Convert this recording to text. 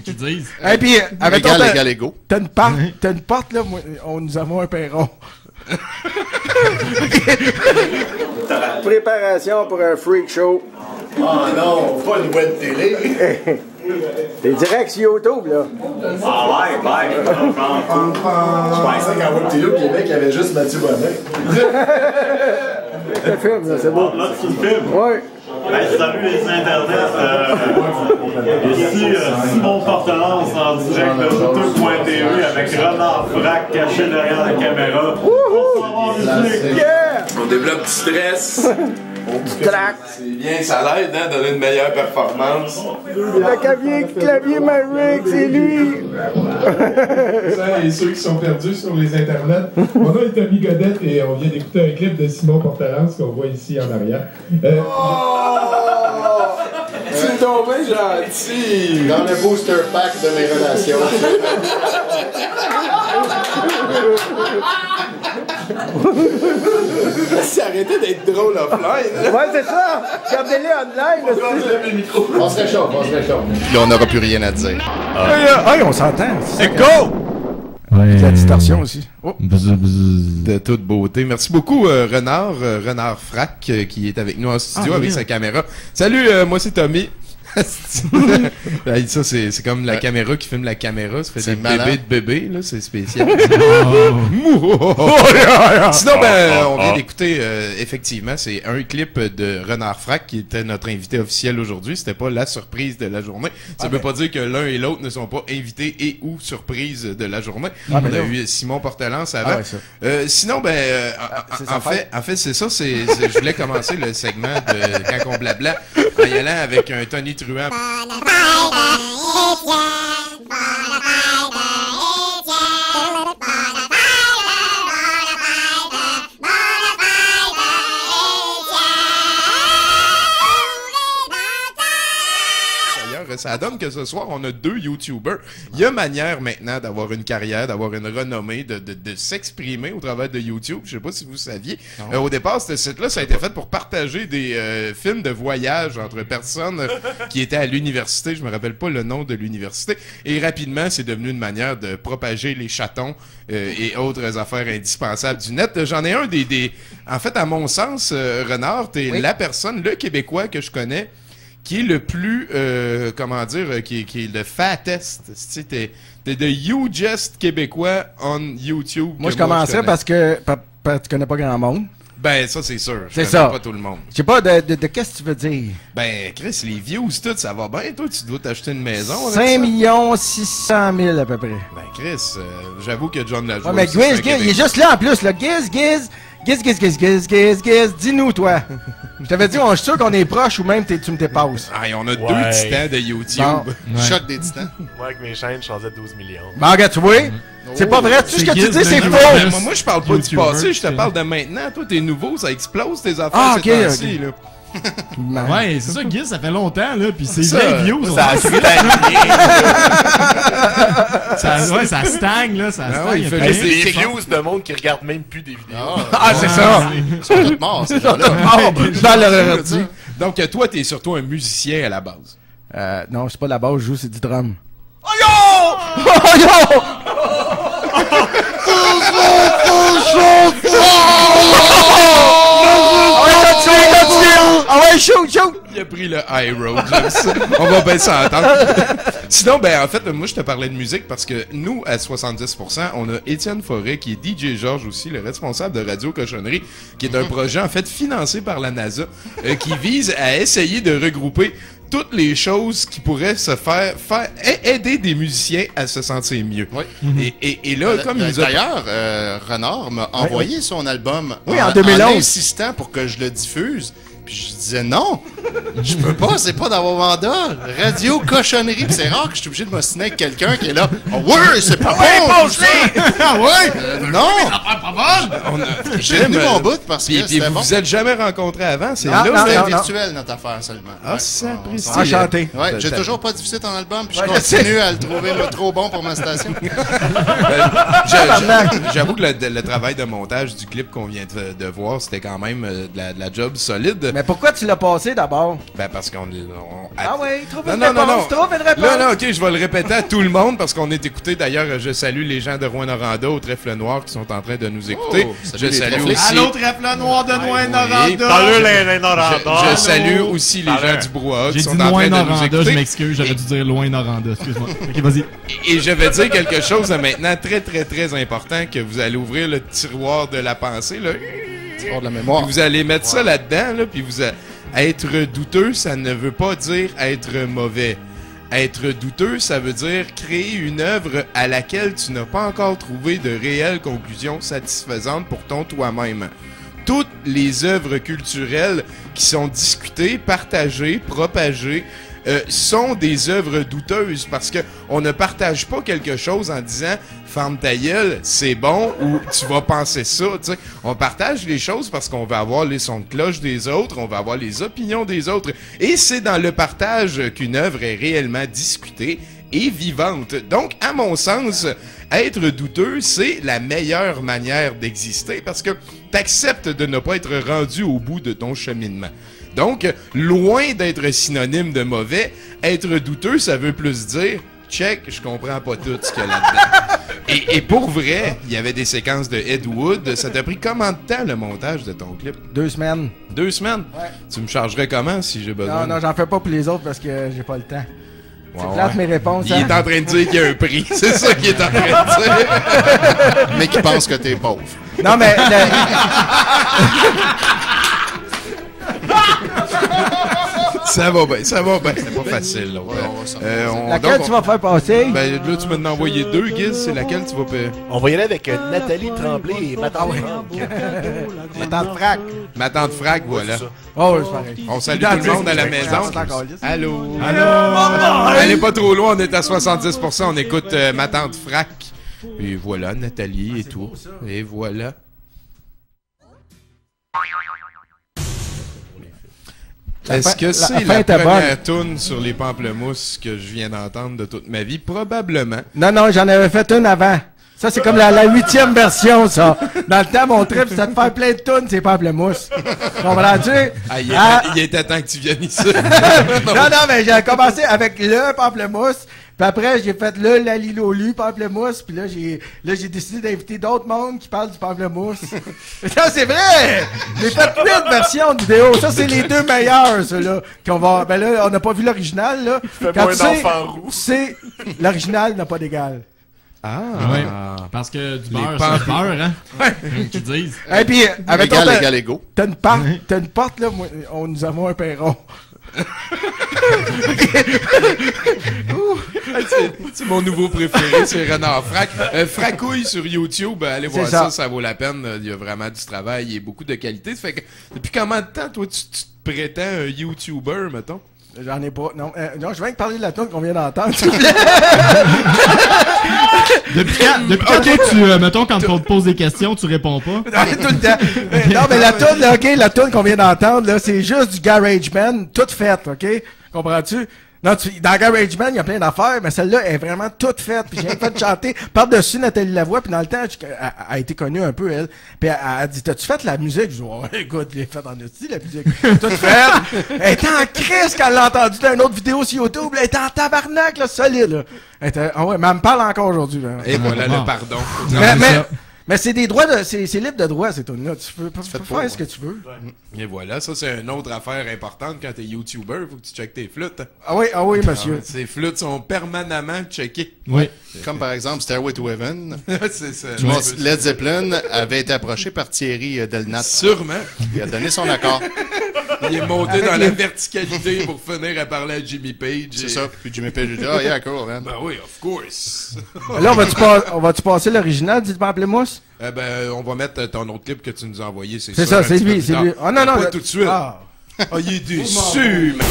Qu'ils disent. Et puis, avec Légal, égaux. t'as une porte, là, moi, nous avons un perron. Préparation pour un freak show. Oh non, pas une web télé. T'es direct sur YouTube, là. Ah ouais, Je pensais qu'en web télé au Québec, il y avait juste Mathieu Bonnet. C'est le film, là, c'est beau. là, tu filmes. Ouais. Hey, salut les internets. Ici, Simon Portelance en direct de douteux.tv avec Renard Frac caché derrière la caméra. Yeah! On développe du stress. Track. C'est bien, ça l'aide, hein, donner une meilleure performance. Le clavier Mavic, c'est lui. Et ceux qui sont perdus sur les internets, mon nom est Tommy Godette et on vient d'écouter un clip de Simon Portelance qu'on voit ici en arrière. C'est tombé gentil. Dans le booster pack de mes relations. C'est arrêté d'être drôle offline. Ouais, c'est ça. Gardez-les online. On se réchauffe. Puis là, on n'aura plus rien à dire. Hey, on s'entend. Et go! La distorsion aussi. Oh. De toute beauté. Merci beaucoup, Renard Frac, qui est avec nous en studio avec sa caméra. Salut, moi c'est Tommy. Ça, c'est comme la caméra qui filme la caméra. Ça fait des bébés de bébés, là. C'est spécial. Sinon, on vient d'écouter, effectivement, c'est un clip de Renard Frac qui était notre invité officiel aujourd'hui. C'était pas la surprise de la journée. Ça veut pas dire que l'un et l'autre ne sont pas invités et ou surprises de la journée. On a eu Simon Portelance avant. Sinon, en fait, c'est ça. Je voulais commencer le segment de Quand on blabla en y allant avec un Tony Truant. Ça donne que ce soir, on a 2 YouTubers. Il y a manière maintenant d'avoir une carrière, d'avoir une renommée, de s'exprimer au travers de YouTube. Je sais pas si vous saviez. Au départ, ce site-là, ça a été fait pour partager des films de voyage entre personnes qui étaient à l'université. Je me rappelle pas le nom de l'université. Et rapidement, c'est devenu une manière de propager les chatons et autres affaires indispensables du net. J'en ai un En fait, à mon sens, Renard, t'es la personne, le Québécois que je connais qui est le plus, qui est le fattest. Tu sais, t'es the hugest Québécois on YouTube. Moi, je commencerais parce que tu connais pas grand monde. Ben, ça, c'est sûr. C'est ça. Pas tout le monde. Je sais pas, de qu'est-ce que tu veux dire? Ben, Chris, les views, tout, ça va bien. Toi, tu dois t'acheter une maison. 5 600 000 à peu près. Ben, Chris, j'avoue que John Lajoie... Ouais, mais Giz, il est juste là en plus, là. Giz. Dis-nous, toi. Je t'avais dit, je suis sûr qu'on est proches ou même tu me dépasses. Ah, on a 2 titans de YouTube. Bon. Choc des titans. Moi, avec mes chaînes, je suis rendu à 12 millions. Ben, regarde, tu vois? C'est pas vrai. Tout ce que tu dis, c'est faux. Ben, moi, je parle pas du passé, je te parle de maintenant. Toi, t'es nouveau, ça explose tes affaires ces temps-ci, là. Ouais, c'est ça, Guy, ça fait longtemps, là, pis c'est bien vieux. Ça ça stagne, là, ça stagne. Il fait juste des views de monde qui regarde même plus des vidéos. Ah, c'est ça! Ils sont tous morts, ces gens-là. Dans leur ordi. Donc, toi, t'es surtout un musicien à la base. Non, c'est pas la base, je joue, c'est du drum. Oh yo! Oh yo! Ah ouais, shoot! Il a pris le high road, j'aime ça. On va bien s'entendre. Sinon, en fait, moi, je te parlais de musique parce que nous, à 70%, on a Étienne Forêt, qui est DJ Georges aussi, le responsable de Radio Cochonnerie, qui est un projet, en fait, financé par la NASA, qui vise à essayer de regrouper toutes les choses qui pourraient se faire aider des musiciens à se sentir mieux. Oui. Et là, comme il nous a... D'ailleurs, Renard m'a envoyé son album en 2011. En insistant pour que je le diffuse. Puis je disais non, je peux pas, c'est pas dans mon mandat. Radio Cochonnerie. Puis c'est rare que je suis obligé de m'ostiner avec quelqu'un qui est là. Oh, ouais, c'est pas bon! Ah ouais! Non! J'ai tenu mon bout parce que c'était bon. Vous êtes jamais rencontrés avant, c'est Là, là. c'était virtuel, notre affaire seulement. Ah, ça apprécie. Enchanté. Ouais, j'ai toujours pas diffusé ton album, puis je continue à le trouver trop bon pour ma station. J'avoue que le travail de montage du clip qu'on vient de voir, c'était quand même de la job solide. Mais pourquoi tu l'as passé d'abord? Ben, parce qu'on... Ah oui, trouve Non, une non, réponse, non, non. trouve une réponse. Là, ok, je vais le répéter à tout le monde parce qu'on est écouté. D'ailleurs, je salue les gens de Rouen-Noranda au Trèfle Noir qui sont en train de nous écouter. salut Je les salue trèfles. aussi... Allô, trèfle noir de Noin-Noranda! Salut les Noranda! Je salue aussi les gens du Brouhaha qui J'ai sont dit en train de nous Loin-Noranda, je écouter. m'excuse, j'aurais dû dire Loin-Noranda, excuse-moi. Ok, vas-y. Et je vais dire quelque chose maintenant très, très, très important que vous allez ouvrir le tiroir de la pensée, là. Tiroir de la mémoire. Puis vous allez mettre ça là-dedans, là, puis être douteux, ça ne veut pas dire être mauvais. Être douteux, ça veut dire créer une œuvre à laquelle tu n'as pas encore trouvé de réelles conclusions satisfaisantes pour ton toi-même. Toutes les œuvres culturelles qui sont discutées, partagées, propagées, sont des œuvres douteuses parce que on ne partage pas quelque chose en disant ferme ta gueule, c'est bon ou tu vas penser ça, tu sais. On partage les choses parce qu'on va avoir les sons de cloche des autres, on va avoir les opinions des autres et c'est dans le partage qu'une œuvre est réellement discutée et vivante. Donc, à mon sens, être douteux, c'est la meilleure manière d'exister parce que t'acceptes de ne pas être rendu au bout de ton cheminement. Donc, loin d'être synonyme de mauvais, être douteux, ça veut plus dire « check, je comprends pas tout ce qu'il y a là-dedans ». Et pour vrai, il y avait des séquences de Ed Wood. Ça t'a pris combien de temps, le montage de ton clip? 2 semaines. 2 semaines? Ouais. Tu me chargerais comment si j'ai besoin? Non, j'en fais pas pour les autres parce que j'ai pas le temps. Ouais, C'est plate mes réponses, Il hein? est en train de dire qu'il y a un prix. C'est ça qu'il est en train de dire. Mais qui pense que t'es pauvre. Non, mais... Ça va bien, ça va bien. C'est pas facile, là. Laquelle tu vas faire passer? Ben, là, tu m'en as envoyé 2, Giz. C'est laquelle tu vas payer? On va y aller avec Nathalie Tremblay et Madame Franck. Ma tante Frac. Ma tante Frac, voilà. Oh, c'est pareil. On salue tout le monde à la maison. Allô? Allô? Allez pas trop loin, on est à 70%. On écoute ma tante Frac. Et voilà, Nathalie et tout. Et voilà. Est-ce que c'est la première toune sur les pamplemousses que je viens d'entendre de toute ma vie? Probablement. Non, j'en avais fait une avant. Ça, c'est comme la 8e version, ça. Dans le temps, mon trip, c'était de faire plein de tunes, c'est pamplemousses. Comprends-tu? Il était temps que tu viennes ici. non, mais j'ai commencé avec le pamplemousse. Puis après, j'ai fait le Lalilolu pamplemousse. Puis là, j'ai décidé d'inviter d'autres mondes qui parlent du pamplemousse. Non, c'est vrai! J'ai fait 8 versions de vidéo. Ça, c'est les 2 meilleurs, ceux-là. Ben là, on n'a pas vu l'original, là. Quand tu sais, l'original n'a pas d'égal. Ah! Ouais, parce que du beurre, c'est du beurre, hein? Ouais. Qu'ils disent. Et puis, avec égal, égaux. T'as une porte, là, nous avons un perron. C'est mon nouveau préféré, c'est Renard Frac. Fracouille sur YouTube, allez voir ça vaut la peine. Il y a vraiment du travail et beaucoup de qualité. Ça fait que, depuis combien de temps, toi, tu te prétends un YouTuber, mettons? J'en ai pas. Non, je viens de parler de la tune qu'on vient d'entendre. Depuis quand toi, mettons, quand on te pose des questions, tu réponds pas? Tout le temps. Non, mais la tune, là, OK, la tune qu'on vient d'entendre, là, c'est juste du GarageBand, toute faite, OK? Comprends-tu? Non, dans GarageBand, il y a plein d'affaires, mais celle-là est vraiment toute faite. Puis j'ai fait chanter par-dessus Nathalie Lavoie. Puis dans le temps, elle a été connue un peu, elle. Puis elle a dit, t'as-tu fait la musique? Je dis, ouais, écoute, j'ai fait en outil, la musique. Toute faite. Elle était en crise quand elle l'a entendu dans une autre vidéo sur YouTube. Elle était en tabarnak, là, solide, là. Elle était, ah ouais, mais elle me parle encore aujourd'hui, là. Et voilà le pardon. Mais c'est des droits c'est libre de droit, ces tunes-là. Tu peux faire ce que tu veux. Et voilà, ça c'est une autre affaire importante quand t'es YouTuber, faut que tu checkes tes flûtes. Ah oui, monsieur. Ces flûtes sont permanemment checkées. Oui. Comme par exemple Stairway to Heaven. C'est ça. Led Zeppelin avait été approché par Thierry Delnat. Sûrement. Il a donné son accord. Il est monté dans la verticalité pour finir à parler à Jimmy Page. C'est ça. Puis Jimmy Page dit, ah, yeah, cool, man. Ben oui, of course. Là, on va-tu passer l'original du pamplemousse? On va mettre ton autre clip que tu nous as envoyé, c'est ça, c'est lui. Ah non, pas tout de suite. Ah, il est déçu, man.